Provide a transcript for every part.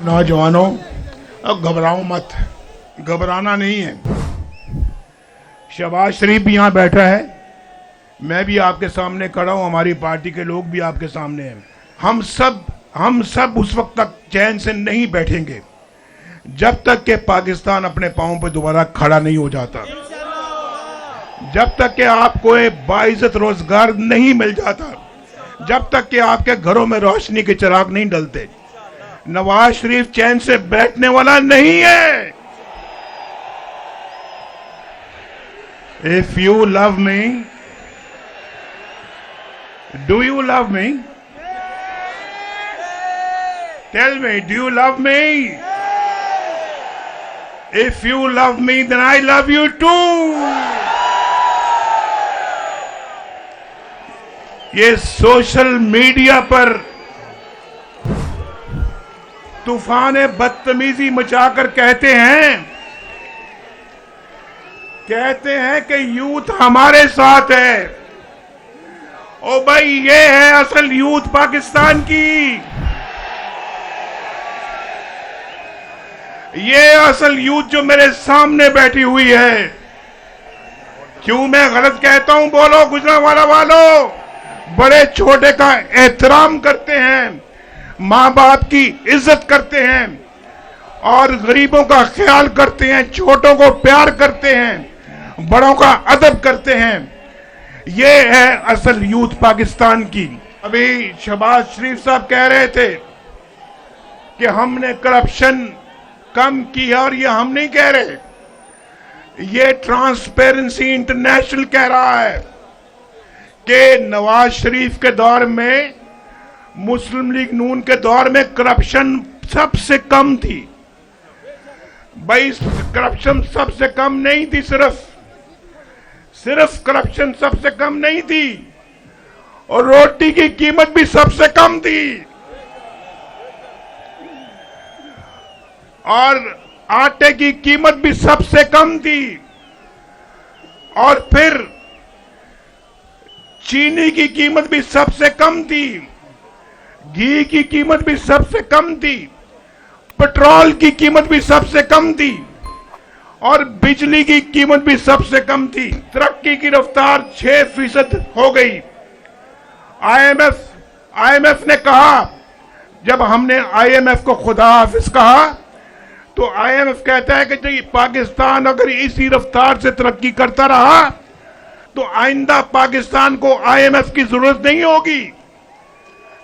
नौजवानों, अब घबराओ मत, घबराना नहीं है। शहबाज शरीफ भी यहाँ बैठा है, मैं भी आपके सामने खड़ा हूँ, हमारी पार्टी के लोग भी आपके सामने हैं। हम सब उस वक्त तक चैन से नहीं बैठेंगे जब तक कि पाकिस्तान अपने पांव पर दोबारा खड़ा नहीं हो जाता, जब तक कि आपको एक बाइज्जत रोजगार नहीं मिल जाता, जब तक कि आपके घरों में रोशनी के चिराग नहीं डलते। नवाज शरीफ चैन से बैठने वाला नहीं है। If you love me, do you love me? Tell me, do you love me? If you love me, then I love you too. ये सोशल मीडिया पर तूफान बदतमीजी मचाकर कहते हैं कि यूथ हमारे साथ है। ओ भाई, ये है असल यूथ पाकिस्तान की, ये असल यूथ जो मेरे सामने बैठी हुई है। क्यों मैं गलत कहता हूं? बोलो गुजरांवाला वालों। बड़े छोटे का एहतराम करते हैं, माँ बाप की इज्जत करते हैं और गरीबों का ख्याल करते हैं, छोटों को प्यार करते हैं, बड़ों का अदब करते हैं। ये है असल यूथ पाकिस्तान की। अभी शहबाज शरीफ साहब कह रहे थे कि हमने करप्शन कम की, और ये हम नहीं कह रहे, ये ट्रांसपेरेंसी इंटरनेशनल कह रहा है कि नवाज शरीफ के दौर में, मुस्लिम लीग नून के दौर में करप्शन सबसे कम थी। भाई, करप्शन सबसे कम नहीं थी, सिर्फ करप्शन सबसे कम नहीं थी, और रोटी की कीमत भी सबसे कम थी, और आटे की कीमत भी सबसे कम थी, और फिर चीनी की कीमत भी सबसे कम थी, घी की कीमत भी सबसे कम थी, पेट्रोल की कीमत भी सबसे कम थी, और बिजली की कीमत भी सबसे कम थी। तरक्की की रफ्तार 6% हो गई। आईएमएफ ने कहा, जब हमने आईएमएफ को खुदा हाफिज कहा, तो आईएमएफ कहता है कि पाकिस्तान अगर इसी रफ्तार से तरक्की करता रहा तो आइंदा पाकिस्तान को आईएमएफ की जरूरत नहीं होगी।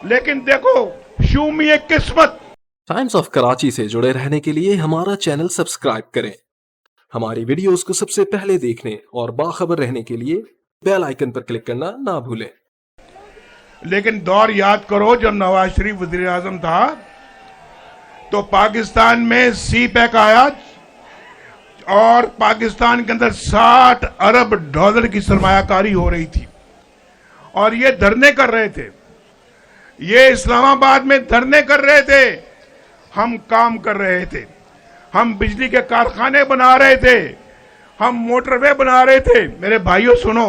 लेकिन देखो, शूमिए किस्मत। टाइम्स ऑफ कराची से जुड़े रहने के लिए हमारा चैनल सब्सक्राइब करें। हमारी वीडियोस को सबसे पहले देखने और बाखबर रहने के लिए बेल आइकन पर क्लिक करना ना भूलें। लेकिन दौर याद करो, जब नवाज शरीफ वजीर आजम था तो पाकिस्तान में सी पैक आया और पाकिस्तान के अंदर 60 अरब डॉलर की सरमायाकारी हो रही थी, और ये धरने कर रहे थे, ये इस्लामाबाद में धरने कर रहे थे। हम काम कर रहे थे, हम बिजली के कारखाने बना रहे थे, हम मोटरवे बना रहे थे। मेरे भाइयों सुनो,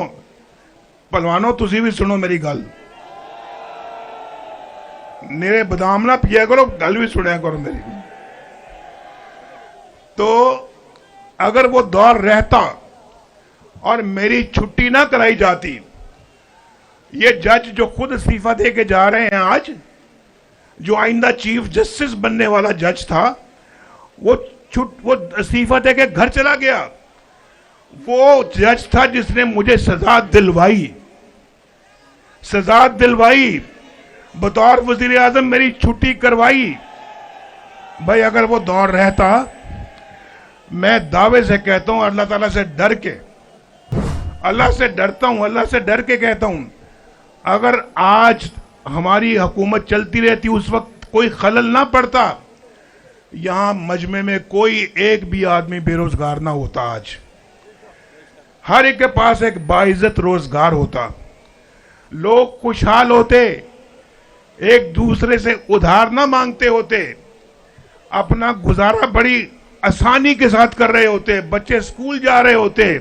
पहलवानों तुसी भी सुनो मेरी गल, मेरे बदाम ना पिया करो, गल भी सुना करो मेरी। तो अगर वो दौर रहता और मेरी छुट्टी ना कराई जाती, ये जज जो खुद इस्तीफा दे के जा रहे हैं आज, जो आइंदा चीफ जस्टिस बनने वाला जज था, वो इस्तीफा दे के घर चला गया। वो जज था जिसने मुझे सजा दिलवाई, बतौर वजीर आजम मेरी छुट्टी करवाई। भाई, अगर वो दौर रहता, मैं दावे से कहता हूं, अल्लाह ताला से डर के, अल्लाह से डरता हूं, अल्लाह से डर के कहता हूं, अगर आज हमारी हुकूमत चलती रहती, उस वक्त कोई खलल ना पड़ता, यहां मजमे में कोई एक भी आदमी बेरोजगार ना होता। आज हर एक के पास एक बाइज्जत रोजगार होता, लोग खुशहाल होते, एक दूसरे से उधार ना मांगते होते, अपना गुजारा बड़ी आसानी के साथ कर रहे होते, बच्चे स्कूल जा रहे होते,